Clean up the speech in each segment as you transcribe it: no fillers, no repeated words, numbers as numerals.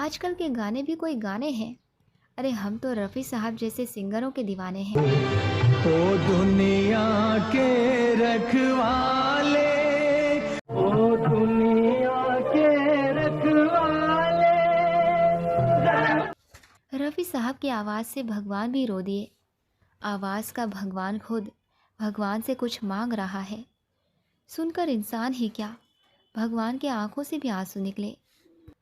आजकल के गाने भी कोई गाने हैं। अरे हम तो रफ़ी साहब जैसे सिंगरों के दीवाने हैं। ओ दुनिया के रखवाले, ओ दुनिया के रखवाले। रफ़ी साहब की आवाज़ से भगवान भी रो दिए। आवाज़ का भगवान खुद भगवान से कुछ मांग रहा है। सुनकर इंसान ही क्या, भगवान के आंखों से भी आंसू निकले।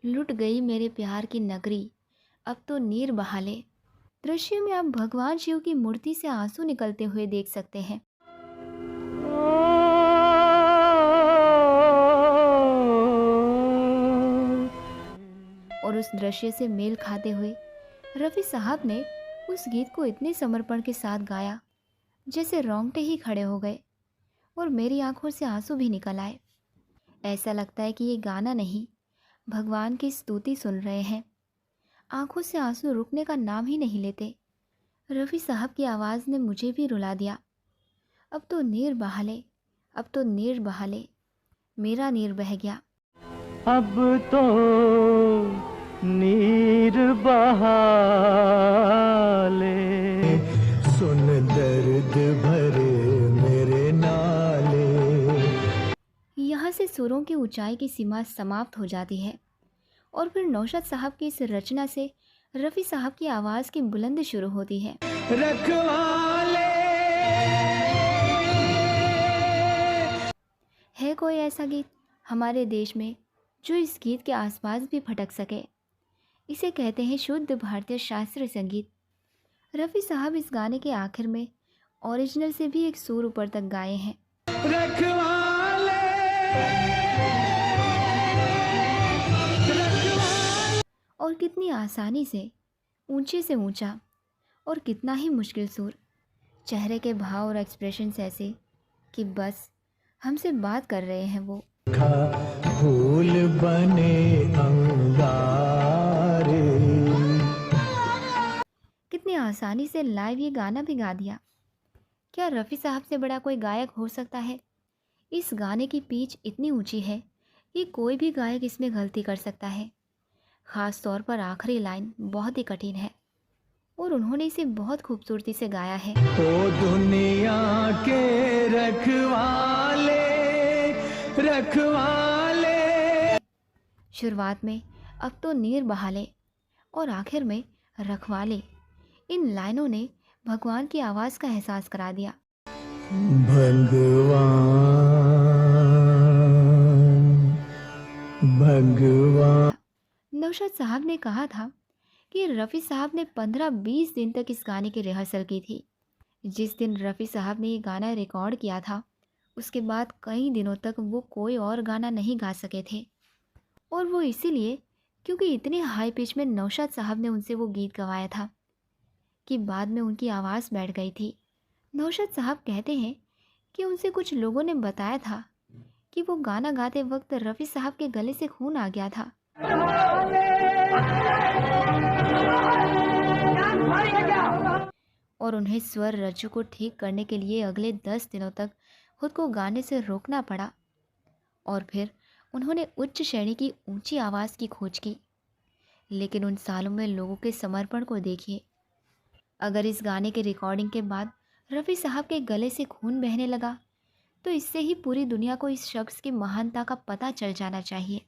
लुट गई मेरे प्यार की नगरी, अब तो नीर बहा ले। दृश्य में आप भगवान शिव की मूर्ति से आंसू निकलते हुए देख सकते हैं। और उस दृश्य से मेल खाते हुए रफ़ी साहब ने उस गीत को इतने समर्पण के साथ गाया जैसे रोंगटे ही खड़े हो गए और मेरी आंखों से आंसू भी निकल आए। ऐसा लगता है कि ये गाना नहीं, भगवान की स्तुति सुन रहे हैं। आंखों से आंसू रुकने का नाम ही नहीं लेते। रफ़ी साहब की आवाज़ ने मुझे भी रुला दिया। अब तो नीर बहा ले, अब तो नीर बहा ले, मेरा नीर बह गया। अब तो नीर बहा ले, सुन दर्द भरे मेरे नाले। यहाँ से सुरों की ऊंचाई की सीमा समाप्त हो जाती है और फिर नौशाद साहब की इस रचना से रफ़ी साहब की आवाज़ की बुलंदी शुरू होती है। रखवाले, है कोई ऐसा गीत हमारे देश में जो इस गीत के आसपास भी भटक सके? इसे कहते हैं शुद्ध भारतीय शास्त्रीय संगीत। रफ़ी साहब इस गाने के आखिर में ओरिजिनल से भी एक सुर ऊपर तक गाए हैं। रखवाले, और कितनी आसानी से ऊंचा और कितना ही मुश्किल सुर। चेहरे के भाव और एक्सप्रेशंस ऐसे कि बस हमसे बात कर रहे हैं वो। फूल बने अंगारे। कितनी आसानी से लाइव ये गाना भी गा दिया। क्या रफ़ी साहब से बड़ा कोई गायक हो सकता है? इस गाने की पिच इतनी ऊंची है कि कोई भी गायक इसमें गलती कर सकता है। ख़ास तौर पर आखिरी लाइन बहुत ही कठिन है और उन्होंने इसे बहुत खूबसूरती से गाया है। ओ दुनिया के रखवाले, रखवाले। शुरुआत में अब तो नीर बहा ले और आखिर में रखवाले, इन लाइनों ने भगवान की आवाज़ का एहसास करा दिया। भगवान, भगवान। नौशाद साहब ने कहा था कि रफ़ी साहब ने 15-20 दिन तक इस गाने की रिहर्सल की थी। जिस दिन रफ़ी साहब ने ये गाना रिकॉर्ड किया था, उसके बाद कई दिनों तक वो कोई और गाना नहीं गा सके थे। और वो इसीलिए क्योंकि इतने हाई पिच में नौशाद साहब ने उनसे वो गीत गवाया था कि बाद में उनकी आवाज़ बैठ गई थी। नौशाद साहब कहते हैं कि उनसे कुछ लोगों ने बताया था कि वो गाना गाते वक्त रफ़ी साहब के गले से खून आ गया था। और उन्हें स्वर रज्जु को ठीक करने के लिए अगले 10 दिनों तक खुद को गाने से रोकना पड़ा। और फिर उन्होंने उच्च श्रेणी की ऊंची आवाज़ की खोज की। लेकिन उन सालों में लोगों के समर्पण को देखिए। अगर इस गाने के रिकॉर्डिंग के बाद रफ़ी साहब के गले से खून बहने लगा तो इससे ही पूरी दुनिया को इस शख्स की महानता का पता चल जाना चाहिए।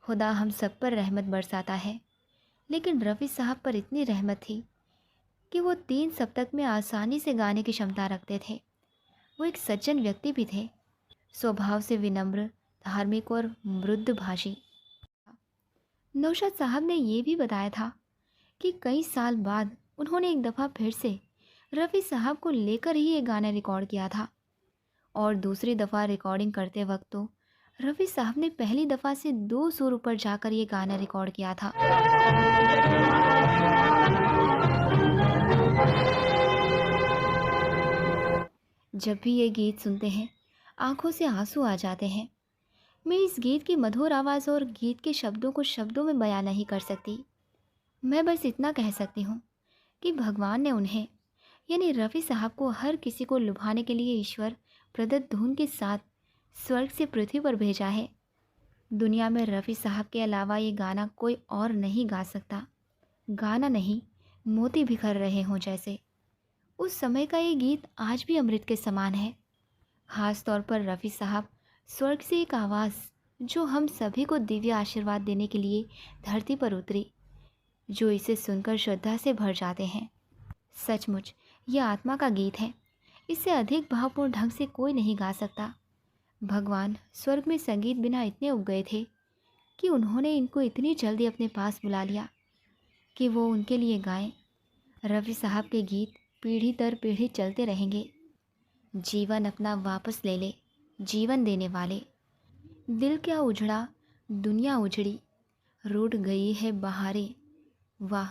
खुदा हम सब पर रहमत बरसाता है, लेकिन रफ़ी साहब पर इतनी रहमत थी कि वो 3 सप्तक में आसानी से गाने की क्षमता रखते थे। वो एक सज्जन व्यक्ति भी थे, स्वभाव से विनम्र, धार्मिक और मृदुभाषी। नौशाद साहब ने ये भी बताया था कि कई साल बाद उन्होंने एक दफ़ा फिर से रफ़ी साहब को लेकर ही ये गाना रिकॉर्ड किया था और दूसरी दफ़ा रिकॉर्डिंग करते वक्त तो रफ़ी साहब ने पहली दफ़ा से 2 सुर ऊपर जाकर ये गाना रिकॉर्ड किया था। जब भी ये गीत सुनते हैं आंखों से आंसू आ जाते हैं। मैं इस गीत की मधुर आवाज़ और गीत के शब्दों को शब्दों में बयां नहीं कर सकती। मैं बस इतना कह सकती हूँ कि भगवान ने उन्हें यानी रफ़ी साहब को हर किसी को लुभाने के लिए ईश्वर प्रदत्त धुन के साथ स्वर्ग से पृथ्वी पर भेजा है। दुनिया में रफ़ी साहब के अलावा ये गाना कोई और नहीं गा सकता। गाना नहीं, मोती बिखर रहे हों जैसे। उस समय का ये गीत आज भी अमृत के समान है। खास तौर पर रफ़ी साहब स्वर्ग से एक आवाज़ जो हम सभी को दिव्य आशीर्वाद देने के लिए धरती पर उतरी, जो इसे सुनकर श्रद्धा से भर जाते हैं। सचमुच ये आत्मा का गीत है। इससे अधिक भावपूर्ण ढंग से कोई नहीं गा सकता। भगवान स्वर्ग में संगीत बिना इतने उब गए थे कि उन्होंने इनको इतनी जल्दी अपने पास बुला लिया कि वो उनके लिए गाएं। रफ़ी साहब के गीत पीढ़ी दर पीढ़ी चलते रहेंगे। जीवन अपना वापस ले ले, जीवन देने वाले। दिल क्या उजड़ा, दुनिया उजड़ी, रूठ गई है बहारें। वाह,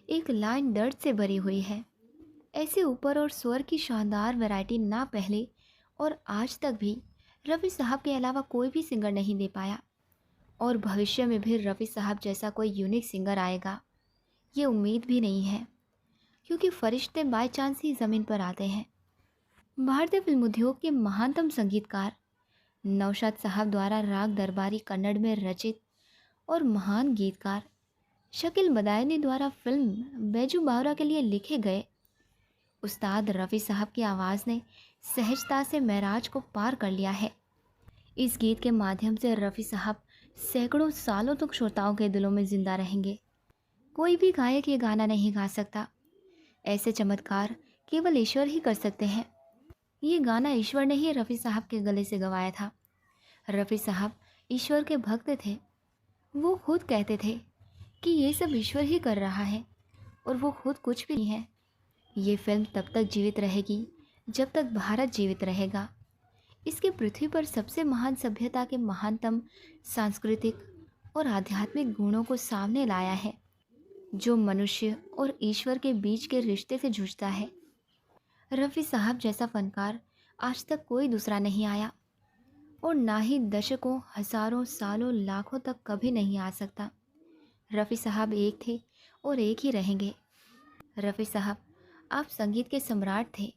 एक लाइन दर्द से भरी हुई है। ऐसे ऊपर और स्वर की शानदार वैरायटी ना पहले और आज तक भी रफ़ी साहब के अलावा कोई भी सिंगर नहीं दे पाया, और भविष्य में भी रफ़ी साहब जैसा कोई यूनिक सिंगर आएगा ये उम्मीद भी नहीं है, क्योंकि फरिश्ते बाय चांस ही ज़मीन पर आते हैं। भारतीय फिल्म उद्योग के महानतम संगीतकार नौशाद साहब द्वारा राग दरबारी कन्नड़ में रचित और महान गीतकार शकील बदायूनी द्वारा फिल्म बैजू बावरा के लिए लिखे गए उस्ताद रफ़ी साहब की आवाज़ ने सहजता से महराज को पार कर लिया है। इस गीत के माध्यम से रफ़ी साहब सैकड़ों सालों तक श्रोताओं के दिलों में ज़िंदा रहेंगे। कोई भी गायक ये गाना नहीं गा सकता। ऐसे चमत्कार केवल ईश्वर ही कर सकते हैं। ये गाना ईश्वर ने ही रफ़ी साहब के गले से गवाया था। रफ़ी साहब ईश्वर के भक्त थे। वो खुद कहते थे कि ये सब ईश्वर ही कर रहा है और वो खुद कुछ भी नहीं है। ये फिल्म तब तक जीवित रहेगी जब तक भारत जीवित रहेगा। इसके पृथ्वी पर सबसे महान सभ्यता के महानतम सांस्कृतिक और आध्यात्मिक गुणों को सामने लाया है, जो मनुष्य और ईश्वर के बीच के रिश्ते से जूझता है। रफ़ी साहब जैसा फनकार आज तक कोई दूसरा नहीं आया और ना ही दशकों, हज़ारों, सालों, लाखों तक कभी नहीं आ सकता। रफ़ी साहब एक थे और एक ही रहेंगे। रफ़ी साहब, आप संगीत के सम्राट थे।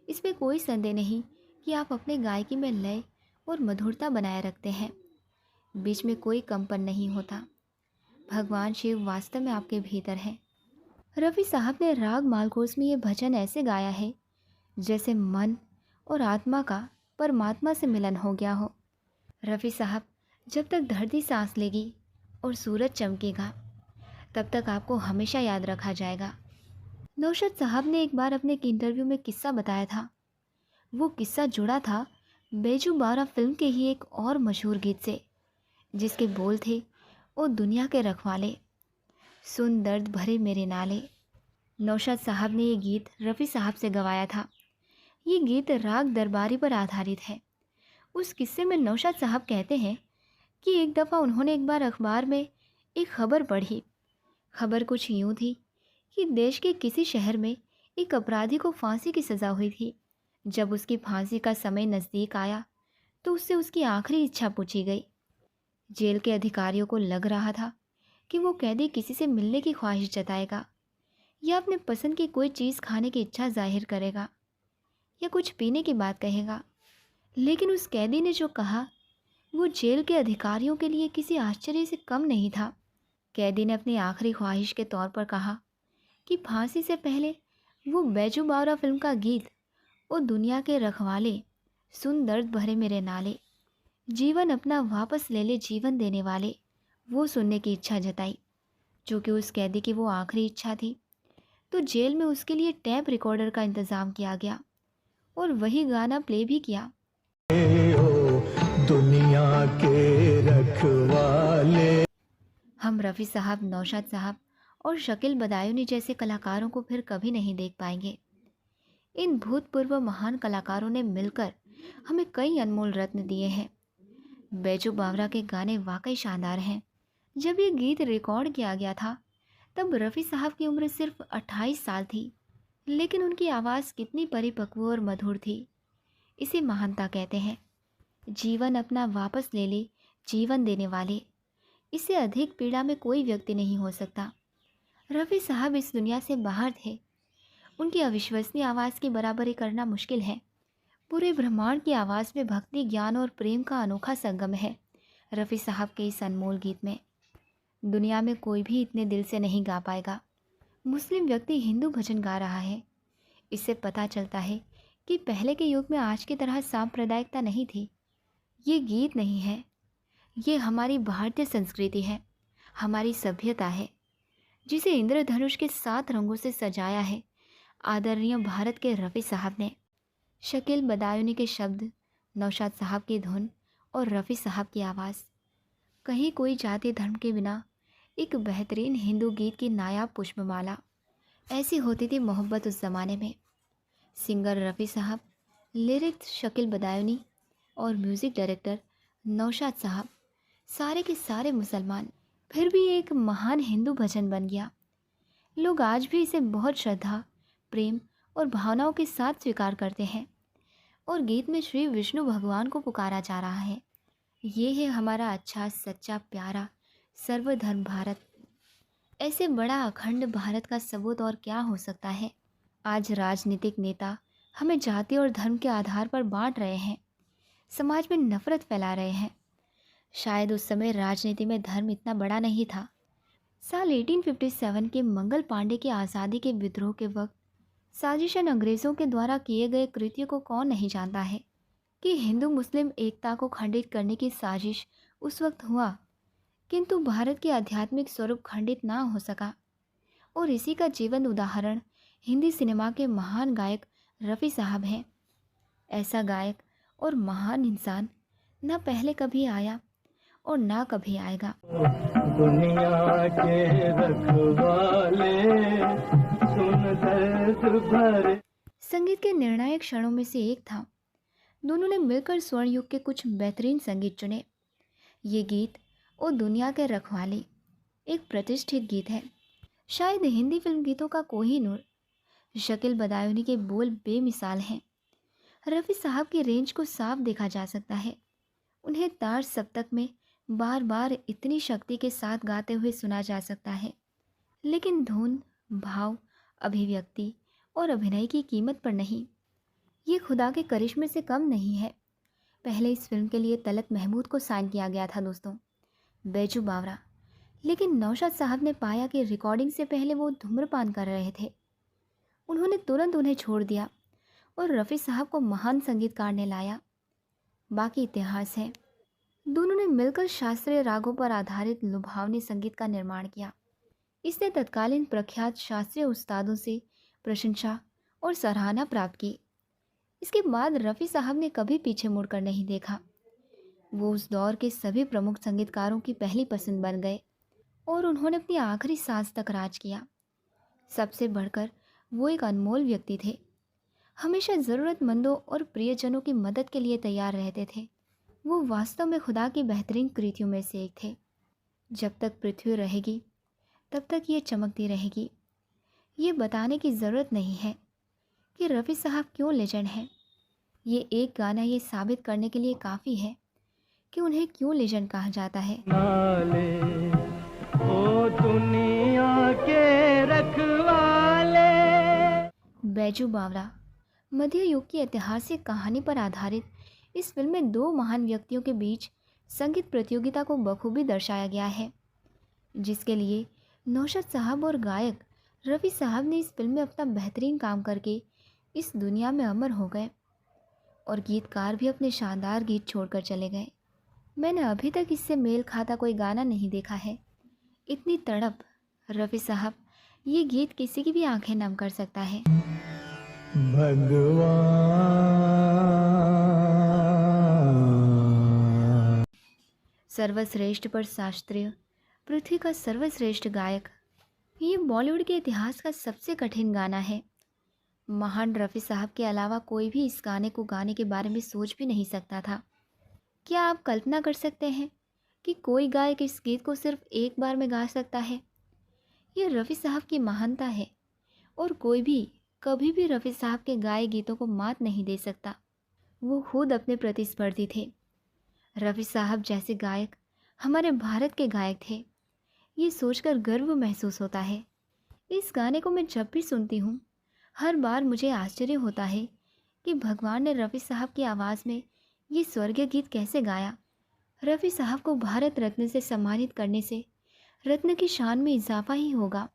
इसमें कोई संदेह नहीं कि आप अपने गायकी में लय और मधुरता बनाए रखते हैं। बीच में कोई कंपन नहीं होता। भगवान शिव वास्तव में आपके भीतर हैं। रफ़ी साहब ने राग मालकोस में ये भजन ऐसे गाया है जैसे मन और आत्मा का परमात्मा से मिलन हो गया हो। रफ़ी साहब, जब तक धरती सांस लेगी और सूरज चमकेगा, तब तक आपको हमेशा याद रखा जाएगा। नौशाद साहब ने एक बार अपने एक इंटरव्यू में किस्सा बताया था। वो किस्सा जुड़ा था बैजू बावरा फिल्म के ही एक और मशहूर गीत से, जिसके बोल थे, ओ दुनिया के रखवाले, सुन दर्द भरे मेरे नाले। नौशाद साहब ने ये गीत रफ़ी साहब से गवाया था। ये गीत राग दरबारी पर आधारित है। उस किस्से में नौशाद साहब कहते हैं कि एक दफ़ा उन्होंने एक बार अखबार में एक खबर पढ़ी। खबर कुछ यूँ थी कि देश के किसी शहर में एक अपराधी को फांसी की सज़ा हुई थी। जब उसकी फांसी का समय नज़दीक आया तो उससे उसकी आखिरी इच्छा पूछी गई। जेल के अधिकारियों को लग रहा था कि वो कैदी किसी से मिलने की ख्वाहिश जताएगा, या अपने पसंद की कोई चीज़ खाने की इच्छा जाहिर करेगा, या कुछ पीने की बात कहेगा। लेकिन उस कैदी ने जो कहा वो जेल के अधिकारियों के लिए किसी आश्चर्य से कम नहीं था। कैदी ने अपनी आखिरी ख्वाहिश के तौर पर कहा कि फांसी से पहले वो बैजू बावरा फिल्म का गीत, ओ दुनिया के रखवाले, सुन दर्द भरे मेरे नाले, जीवन अपना वापस ले ले, जीवन देने वाले, वो सुनने की इच्छा जताई। चूँकि उस कैदी की वो आखिरी इच्छा थी, तो जेल में उसके लिए टैप रिकॉर्डर का इंतज़ाम किया गया और वही गाना प्ले भी किया। हो दुनिया के रखवाले। हम रफ़ी साहब, नौशाद साहब और शकील बदायूनी जैसे कलाकारों को फिर कभी नहीं देख पाएंगे। इन भूतपूर्व महान कलाकारों ने मिलकर हमें कई अनमोल रत्न दिए हैं। बैजू बावरा के गाने वाकई शानदार हैं। जब ये गीत रिकॉर्ड किया गया था तब रफ़ी साहब की उम्र सिर्फ 28 साल थी, लेकिन उनकी आवाज़ कितनी परिपक्व और मधुर थी। इसे महानता कहते हैं। जीवन अपना वापस ले ले, जीवन देने वाले, इससे अधिक पीड़ा में कोई व्यक्ति नहीं हो सकता। रफ़ी साहब इस दुनिया से बाहर थे। उनकी अविश्वसनीय आवाज़ की बराबरी करना मुश्किल है। पूरे ब्रह्मांड की आवाज़ में भक्ति, ज्ञान और प्रेम का अनोखा संगम है रफ़ी साहब के इस अनमोल गीत में। दुनिया में कोई भी इतने दिल से नहीं गा पाएगा। मुस्लिम व्यक्ति हिंदू भजन गा रहा है। इससे पता चलता है कि पहले के युग में आज की तरह सांप्रदायिकता नहीं थी। ये गीत नहीं है, ये हमारी भारतीय संस्कृति है, हमारी सभ्यता है, जिसे इंद्रधनुष के 7 रंगों से सजाया है आदरणीय भारत के रफ़ी साहब ने। शकील बदायूनी के शब्द, नौशाद साहब की धुन और रफ़ी साहब की आवाज़, कहीं कोई जाति धर्म के बिना एक बेहतरीन हिंदू गीत की नायाब पुष्पमाला। ऐसी होती थी मोहब्बत उस ज़माने में। सिंगर रफ़ी साहब, लिरिक्स शकील बदायूनी और म्यूज़िक डायरेक्टर नौशाद साहब, सारे के सारे मुसलमान। फिर भी एक महान हिंदू भजन बन गया। लोग आज भी इसे बहुत श्रद्धा, प्रेम और भावनाओं के साथ स्वीकार करते हैं और गीत में श्री विष्णु भगवान को पुकारा जा रहा है। ये है हमारा अच्छा, सच्चा, प्यारा सर्वधर्म भारत। ऐसे बड़ा अखंड भारत का सबूत और क्या हो सकता है। आज राजनीतिक नेता हमें जाति और धर्म के आधार पर बांट रहे हैं, समाज में नफरत फैला रहे हैं। शायद उस समय राजनीति में धर्म इतना बड़ा नहीं था। साल 1857 के मंगल पांडे की आज़ादी के विद्रोह के वक्त साजिशन अंग्रेज़ों के द्वारा किए गए कृत्य को कौन नहीं जानता है कि हिंदू मुस्लिम एकता को खंडित करने की साजिश उस वक्त हुआ, किंतु भारत के आध्यात्मिक स्वरूप खंडित ना हो सका। और इसी का जीवंत उदाहरण हिंदी सिनेमा के महान गायक रफ़ी साहब हैं। ऐसा गायक और महान इंसान ना पहले कभी आया और ना कभी आएगा। दुनिया के रखवाले सुन दर्द भरे। संगीत के निर्णायक क्षणों में से एक था। दोनों ने मिलकर स्वर्ण युग के कुछ बेहतरीन संगीत चुने। ये गीत ओ दुनिया के रखवाले एक प्रतिष्ठित गीत है, शायद हिंदी फिल्म गीतों का कोहिनूर। शकील बदायूनी के बोल बेमिसाल हैं। रफ़ी साहब की रेंज को साफ देखा जा सकता है। उन्हें तार सप्तक में बार बार इतनी शक्ति के साथ गाते हुए सुना जा सकता है, लेकिन धुन, भाव, अभिव्यक्ति और अभिनय की कीमत पर नहीं। ये खुदा के करिश्मे से कम नहीं है। पहले इस फिल्म के लिए तलत महमूद को साइन किया गया था दोस्तों, बैजू बावरा, लेकिन नौशाद साहब ने पाया कि रिकॉर्डिंग से पहले वो धूम्रपान कर रहे थे। उन्होंने तुरंत उन्हें छोड़ दिया और रफ़ी साहब को महान संगीतकार ने लाया। बाकी इतिहास है। दोनों ने मिलकर शास्त्रीय रागों पर आधारित लुभावनी संगीत का निर्माण किया। इसने तत्कालीन प्रख्यात शास्त्रीय उस्तादों से प्रशंसा और सराहना प्राप्त की। इसके बाद रफ़ी साहब ने कभी पीछे मुड़कर नहीं देखा। वो उस दौर के सभी प्रमुख संगीतकारों की पहली पसंद बन गए और उन्होंने अपनी आखिरी सांस तक राज किया। सबसे बढ़कर वो एक अनमोल व्यक्ति थे। हमेशा ज़रूरतमंदों और प्रियजनों की मदद के लिए तैयार रहते थे। वो वास्तव में खुदा की बेहतरीन कृतियों में से एक थे। जब तक पृथ्वी रहेगी तब तक ये चमकती रहेगी। ये बताने की ज़रूरत नहीं है कि रफ़ी साहब क्यों लेजेंड हैं। ये एक गाना ये साबित करने के लिए काफ़ी है कि उन्हें क्यों लेजेंड कहा जाता है। नाले ओ दुनिया के रखवाले। बैजू बावरा मध्य युग की ऐतिहासिक कहानी पर आधारित इस फिल्म में दो महान व्यक्तियों के बीच संगीत प्रतियोगिता को बखूबी दर्शाया गया है, जिसके लिए नौशाद साहब और गायक रफ़ी साहब ने इस फिल्म में अपना बेहतरीन काम करके इस दुनिया में अमर हो गए और गीतकार भी अपने शानदार गीत छोड़कर चले गए। मैंने अभी तक इससे मेल खाता कोई गाना नहीं देखा है। इतनी तड़प। रफ़ी साहब, ये गीत किसी की भी आंखें नम कर सकता है। भगवान सर्वश्रेष्ठ पर शास्त्रीय, पृथ्वी का सर्वश्रेष्ठ गायक। ये बॉलीवुड के इतिहास का सबसे कठिन गाना है। महान रफ़ी साहब के अलावा कोई भी इस गाने को गाने के बारे में सोच भी नहीं सकता था। क्या आप कल्पना कर सकते हैं कि कोई गायक इस गीत को सिर्फ एक बार में गा सकता है? ये रफ़ी साहब की महानता है और कोई भी कभी भी रफ़ी साहब के गाए गीतों को मात नहीं दे सकता। वो खुद अपने प्रतिस्पर्धी थे। रफ़ी साहब जैसे गायक हमारे भारत के गायक थे, ये सोचकर गर्व महसूस होता है। इस गाने को मैं जब भी सुनती हूँ, हर बार मुझे आश्चर्य होता है कि भगवान ने रफ़ी साहब की आवाज़ में ये स्वर्गीय गीत कैसे गाया। रफ़ी साहब को भारत रत्न से सम्मानित करने से रत्न की शान में इजाफा ही होगा।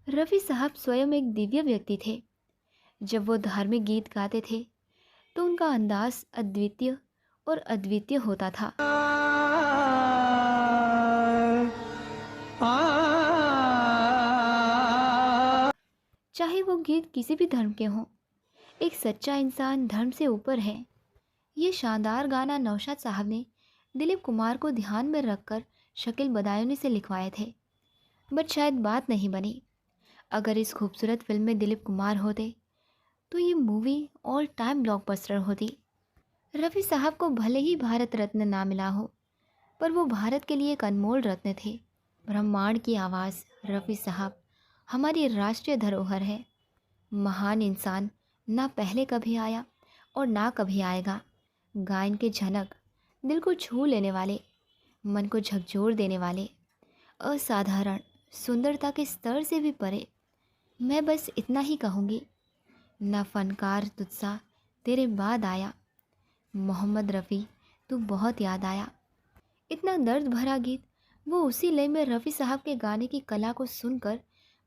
रफ़ी साहब स्वयं एक दिव्य व्यक्ति थे। जब वो धार्मिक गीत गाते थे तो उनका अंदाज अद्वितीय और अद्वितीय होता था। चाहे वो गीत किसी भी धर्म के हों, एक सच्चा इंसान धर्म से ऊपर है। ये शानदार गाना नौशाद साहब ने दिलीप कुमार को ध्यान में रखकर शकील बदायूनी से लिखवाए थे, बट शायद बात नहीं बनी। अगर इस खूबसूरत फिल्म में दिलीप कुमार होते तो ये मूवी ऑल टाइम ब्लॉकबस्टर होती। रफ़ी साहब को भले ही भारत रत्न ना मिला हो, पर वो भारत के लिए एक अनमोल रत्न थे। ब्रह्मांड की आवाज़ रफ़ी साहब हमारी राष्ट्रीय धरोहर है। महान इंसान ना पहले कभी आया और ना कभी आएगा। गायन के झनक, दिल को छू लेने वाले, मन को झकझोर देने वाले, असाधारण सुंदरता के स्तर से भी परे। मैं बस इतना ही कहूँगी, ना फनकार तुझसा तेरे बाद आया, मोहम्मद रफ़ी तू बहुत याद आया। इतना दर्द भरा गीत वो उसी लय में रफ़ी साहब के गाने की कला को सुनकर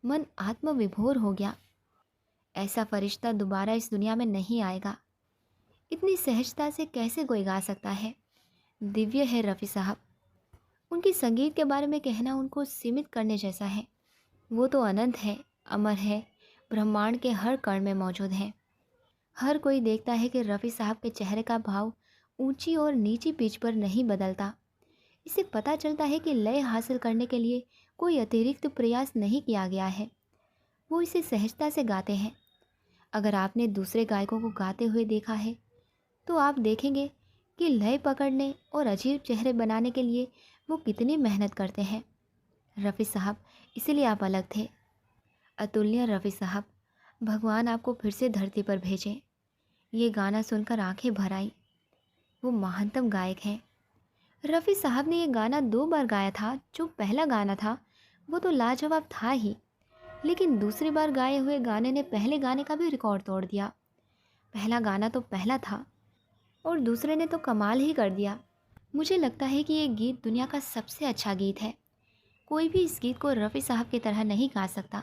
मन आत्मविभोर हो गया। ऐसा फरिश्ता दोबारा इस दुनिया में नहीं आएगा। इतनी सहजता से कैसे कोई गा सकता है। दिव्य है रफ़ी साहब। उनकी संगीत के बारे में कहना उनको सीमित करने जैसा है। वो तो अनंत है, अमर है, ब्रह्मांड के हर कण में मौजूद है। हर कोई देखता है कि रफ़ी साहब के चेहरे का भाव ऊंची और नीची पिच पर नहीं बदलता। इससे पता चलता है कि लय हासिल करने के लिए कोई अतिरिक्त प्रयास नहीं किया गया है। वो इसे सहजता से गाते हैं। अगर आपने दूसरे गायकों को गाते हुए देखा है तो आप देखेंगे कि लय पकड़ने और अजीब चेहरे बनाने के लिए वो कितनी मेहनत करते हैं। रफ़ी साहब इसीलिए आप अलग थे। अतुल्य रफ़ी साहब, भगवान आपको फिर से धरती पर भेजें। ये गाना सुनकर आंखें भर आईं। वो महानतम गायक हैं। रफ़ी साहब ने ये गाना 2 बार गाया था। जो पहला गाना था वो तो लाजवाब था ही, लेकिन दूसरी बार गाए हुए गाने ने पहले गाने का भी रिकॉर्ड तोड़ दिया। पहला गाना तो पहला था और दूसरे ने तो कमाल ही कर दिया। मुझे लगता है कि ये गीत दुनिया का सबसे अच्छा गीत है। कोई भी इस गीत को रफ़ी साहब की तरह नहीं गा सकता।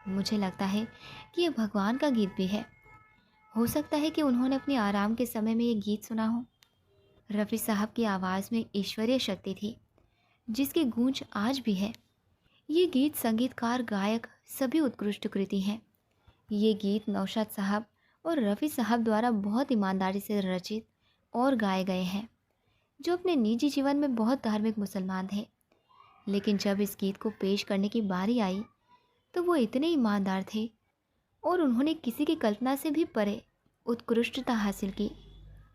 मुझे लगता है कि ये भगवान का गीत भी है। हो सकता है कि उन्होंने अपने आराम के समय में ये गीत सुना हो। रफ़ी साहब की आवाज़ में ईश्वरीय शक्ति थी, जिसकी गूंज आज भी है। ये गीत, संगीतकार, गायक सभी उत्कृष्ट कृति हैं। ये गीत नौशाद साहब और रफ़ी साहब द्वारा बहुत ईमानदारी से रचित और गाए गए हैं, जो अपने निजी जीवन में बहुत धार्मिक मुसलमान थे। लेकिन जब इस गीत को पेश करने की बारी आई तो वो इतने ईमानदार थे और उन्होंने किसी की कल्पना से भी परे उत्कृष्टता हासिल की।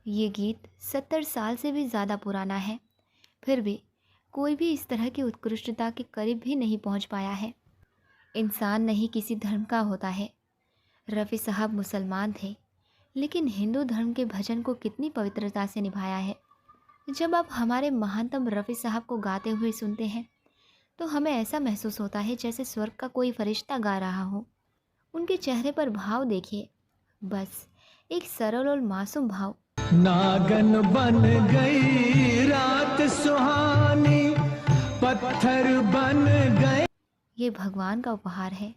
ये गीत 70 साल से भी ज़्यादा पुराना है, फिर भी कोई भी इस तरह की उत्कृष्टता के करीब भी नहीं पहुंच पाया है। इंसान नहीं किसी धर्म का होता है। रफ़ी साहब मुसलमान थे, लेकिन हिंदू धर्म के भजन को कितनी पवित्रता से निभाया है। जब आप हमारे महानतम रफ़ी साहब को गाते हुए सुनते हैं तो हमें ऐसा महसूस होता है जैसे स्वर्ग का कोई फरिश्ता गा रहा हो। उनके चेहरे पर भाव देखिए, बस एक सरल और मासूम भाव। नागन बन गई रात सुहानी, पत्थर बन गए। ये भगवान का उपहार है।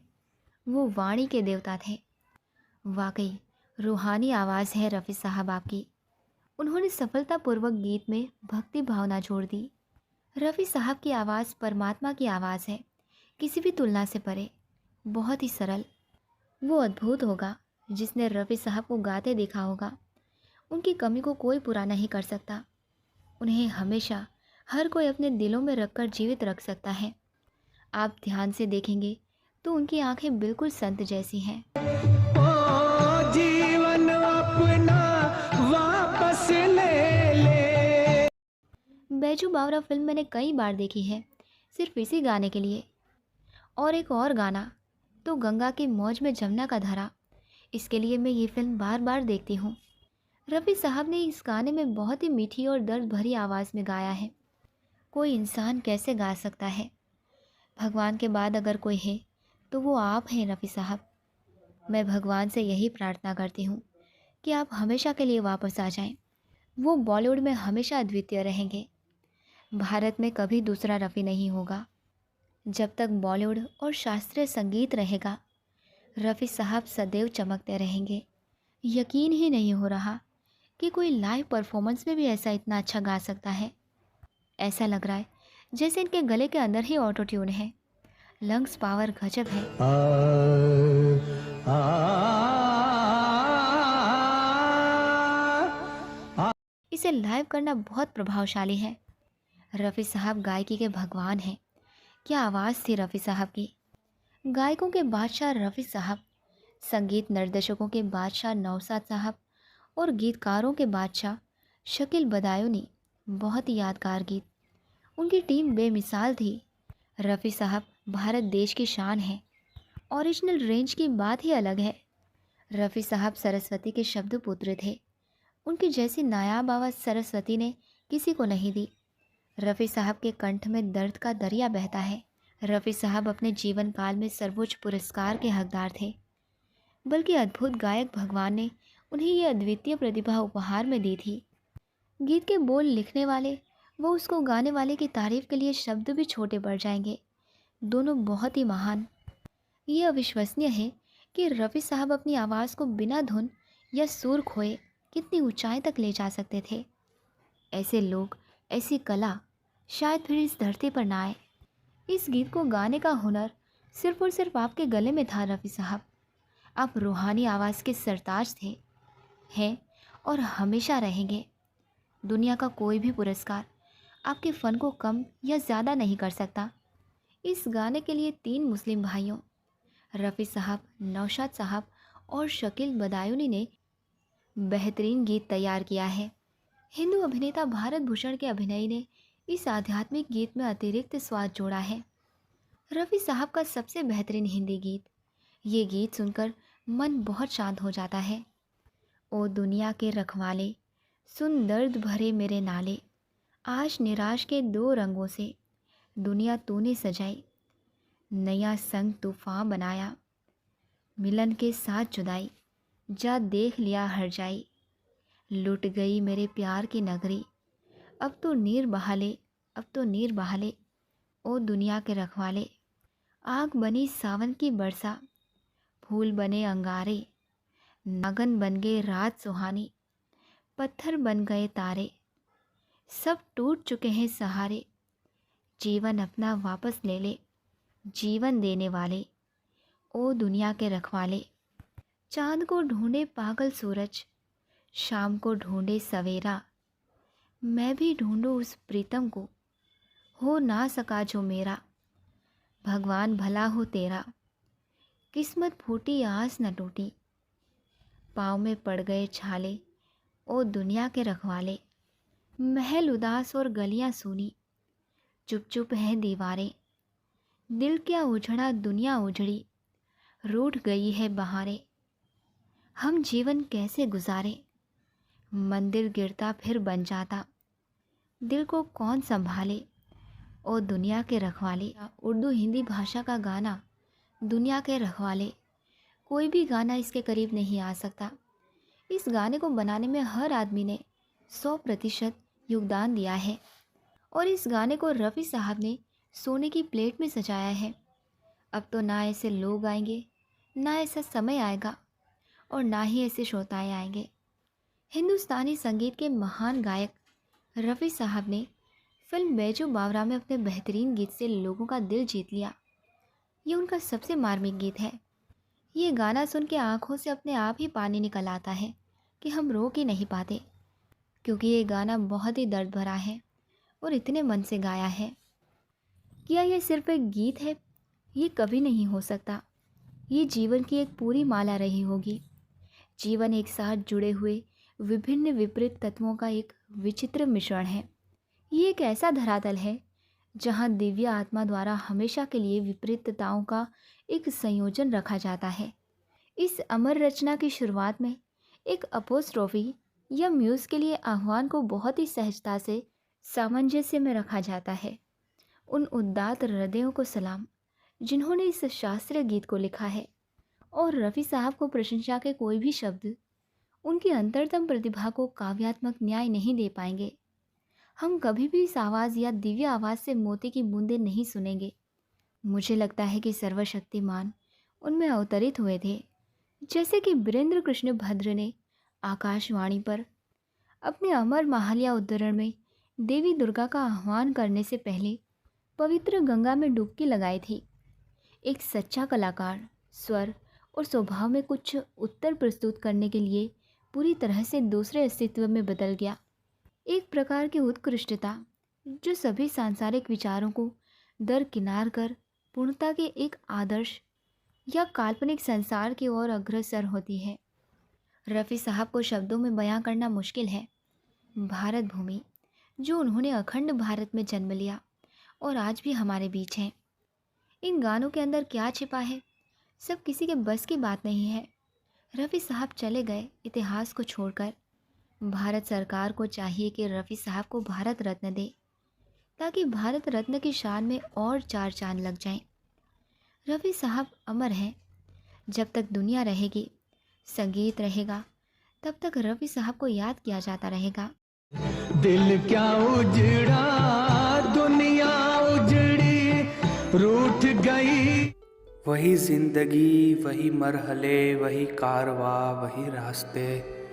वो वाणी के देवता थे। वाकई रूहानी आवाज़ है रफ़ी साहब आपकी। उन्होंने सफलतापूर्वक गीत में भक्ति भावना जोड़ दी। रफ़ी साहब की आवाज़ परमात्मा की आवाज़ है, किसी भी तुलना से परे, बहुत ही सरल। वो अद्भुत होगा जिसने रफ़ी साहब को गाते देखा होगा। उनकी कमी को कोई पूरा नहीं कर सकता। उन्हें हमेशा हर कोई अपने दिलों में रखकर जीवित रख सकता है। आप ध्यान से देखेंगे तो उनकी आंखें बिल्कुल संत जैसी हैं। ओ जीवन अपना वापस ले ले। बैजू बावरा फिल्म मैंने कई बार देखी है, सिर्फ इसी गाने के लिए। और एक और गाना तो गंगा की मौज में जमुना का धारा, इसके लिए मैं ये फिल्म बार बार देखती हूँ। रफ़ी साहब ने इस गाने में बहुत ही मीठी और दर्द भरी आवाज़ में गाया है। कोई इंसान कैसे गा सकता है। भगवान के बाद अगर कोई है तो वो आप हैं रफ़ी साहब। मैं भगवान से यही प्रार्थना करती हूँ कि आप हमेशा के लिए वापस आ जाएं। वो बॉलीवुड में हमेशा अद्वितीय रहेंगे। भारत में कभी दूसरा रफ़ी नहीं होगा। जब तक बॉलीवुड और शास्त्रीय संगीत रहेगा, रफ़ी साहब सदैव चमकते रहेंगे। यकीन ही नहीं हो रहा कि कोई लाइव परफॉर्मेंस में भी ऐसा इतना अच्छा गा सकता है। ऐसा लग रहा है जैसे इनके गले के अंदर ही ऑटो ट्यून है। लंग्स पावर गजब है। आ, आ, आ, इसे लाइव करना बहुत प्रभावशाली है। रफ़ी साहब गायकी के भगवान हैं। क्या आवाज़ थी रफ़ी साहब की। गायकों के बादशाह रफ़ी साहब, संगीत निर्देशकों के बादशाह नौशाद साहब और गीतकारों के बादशाह शकील बदायूनी। बहुत ही यादगार गीत। उनकी टीम बेमिसाल थी। रफ़ी साहब भारत देश की शान है। ओरिजिनल रेंज की बात ही अलग है। रफ़ी साहब सरस्वती के शब्द पुत्र थे। उनकी जैसी नायाब आवाज़ सरस्वती ने किसी को नहीं दी। रफ़ी साहब के कंठ में दर्द का दरिया बहता है। रफ़ी साहब अपने जीवन काल में सर्वोच्च पुरस्कार के हकदार थे। बल्कि अद्भुत गायक भगवान ने उन्हें ये अद्वितीय प्रतिभा उपहार में दी थी। गीत के बोल लिखने वाले व उसको गाने वाले की तारीफ के लिए शब्द भी छोटे पड़ जाएंगे। दोनों बहुत ही महान। ये अविश्वसनीय है कि रफ़ी साहब अपनी आवाज़ को बिना धुन या सुर खोए कितनी ऊंचाई तक ले जा सकते थे। ऐसे लोग, ऐसी कला शायद फिर इस धरती पर ना आए। इस गीत को गाने का हुनर सिर्फ और सिर्फ आपके गले में था रफ़ी साहब। आप रूहानी आवाज़ के सरताज थे, हैं और हमेशा रहेंगे। दुनिया का कोई भी पुरस्कार आपके फ़न को कम या ज़्यादा नहीं कर सकता। इस गाने के लिए 3 मुस्लिम भाइयों रफ़ी साहब, नौशाद साहब और शकील बदायूनी ने बेहतरीन गीत तैयार किया है। हिंदू अभिनेता भारत भूषण के अभिनय ने इस आध्यात्मिक गीत में अतिरिक्त स्वाद जोड़ा है। रफ़ी साहब का सबसे बेहतरीन हिंदी गीत। ये गीत सुनकर मन बहुत शांत हो जाता है। ओ दुनिया के रखवाले, सुन दर्द भरे मेरे नाले, आज निराश के 2 रंगों से दुनिया तूने सजाई, नया संग तूफान बनाया, मिलन के साथ जुदाई, जा देख लिया हर जाई, लुट गई मेरे प्यार की नगरी, अब तो नीर बहा ले, अब तो नीर बहा ले, ओ दुनिया के रखवाले, आग बनी सावन की बरसा, फूल बने अंगारे, नागन बन गए रात सुहानी, पत्थर बन गए तारे, सब टूट चुके हैं सहारे, जीवन अपना वापस ले ले, जीवन देने वाले, ओ दुनिया के रखवाले। चांद को ढूंढे पागल सूरज, शाम को ढूंढे सवेरा, मैं भी ढूंढूं उस प्रीतम को, हो ना सका जो मेरा, भगवान भला हो तेरा, किस्मत फूटी आस न टूटी, पाँव में पड़ गए छाले, ओ दुनिया के रखवाले, महल उदास और गलियां सूनी, चुप चुप हैं दीवारें, दिल क्या उजड़ा दुनिया उजड़ी, रूठ गई है बहारें, हम जीवन कैसे गुजारे, मंदिर गिरता फिर बन जाता, दिल को कौन संभाले, ओ दुनिया के रखवाले। उर्दू हिंदी भाषा का गाना दुनिया के रखवाले, कोई भी गाना इसके करीब नहीं आ सकता। इस गाने को बनाने में हर आदमी ने 100% योगदान दिया है और इस गाने को रफ़ी साहब ने सोने की प्लेट में सजाया है। अब तो ना ऐसे लोग आएंगे, ना ऐसा समय आएगा और ना ही ऐसे श्रोताएं आएंगे। हिंदुस्तानी संगीत के महान गायक रफ़ी साहब ने फिल्म बैजू बावरा में अपने बेहतरीन गीत से लोगों का दिल जीत लिया। ये उनका सबसे मार्मिक गीत है। ये गाना सुन के आँखों से अपने आप ही पानी निकल आता है कि हम रोक ही नहीं पाते, क्योंकि ये गाना बहुत ही दर्द भरा है और इतने मन से गाया है। क्या ये सिर्फ एक गीत है? ये कभी नहीं हो सकता। ये जीवन की एक पूरी माला रही होगी। जीवन एक साथ जुड़े हुए विभिन्न विपरीत तत्वों का एक विचित्र मिश्रण है। ये एक ऐसा धरातल है जहाँ दिव्य आत्मा द्वारा हमेशा के लिए विपरीतताओं का एक संयोजन रखा जाता है। इस अमर रचना की शुरुआत में एक अपोस्ट्रोफी या म्यूज़ के लिए आह्वान को बहुत ही सहजता से सामंजस्य में रखा जाता है। उन उदात्त हृदयों को सलाम जिन्होंने इस शास्त्रीय गीत को लिखा है, और रफ़ी साहब को प्रशंसा के कोई भी शब्द उनकी अंतरतम प्रतिभा को काव्यात्मक न्याय नहीं दे पाएंगे। हम कभी भी इस आवाज़ या दिव्य आवाज़ से मोती की बूंदें नहीं सुनेंगे। मुझे लगता है कि सर्वशक्तिमान उनमें अवतरित हुए थे, जैसे कि वीरेंद्र कृष्ण भद्र ने आकाशवाणी पर अपने अमर माहल्या उद्धरण में देवी दुर्गा का आह्वान करने से पहले पवित्र गंगा में डुबकी लगाई थी। एक सच्चा कलाकार स्वर और स्वभाव में कुछ उत्तर प्रस्तुत करने के लिए पूरी तरह से दूसरे अस्तित्व में बदल गया। एक प्रकार की उत्कृष्टता जो सभी सांसारिक विचारों को दरकिनार कर पूर्णता के एक आदर्श या काल्पनिक संसार की ओर अग्रसर होती है। रफ़ी साहब को शब्दों में बयां करना मुश्किल है। भारत भूमि जो उन्होंने अखंड भारत में जन्म लिया और आज भी हमारे बीच हैं, इन गानों के अंदर क्या छिपा है, सब किसी के बस की बात नहीं है। रफ़ी साहब चले गए इतिहास को छोड़कर। भारत सरकार को चाहिए कि रफ़ी साहब को भारत रत्न दे, ताकि भारत रत्न की शान में और चार चांद लग जाएं। रफ़ी साहब अमर हैं। जब तक दुनिया रहेगी, संगीत रहेगा, तब तक रफ़ी साहब को याद किया जाता रहेगा। दिल क्या उजड़ा, दुनिया उजड़ी, रूठ गई। वही जिंदगी, वही मरहले, वही कारवा, वही रास्ते।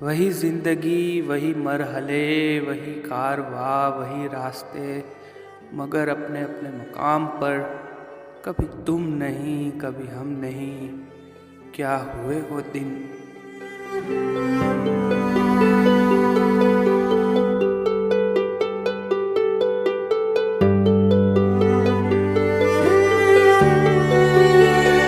वही जिंदगी, वही मरहले, वही कारवा, वही रास्ते। मगर अपने अपने मकाम पर, कभी तुम नहीं, कभी हम नहीं। क्या हुए वो दिन।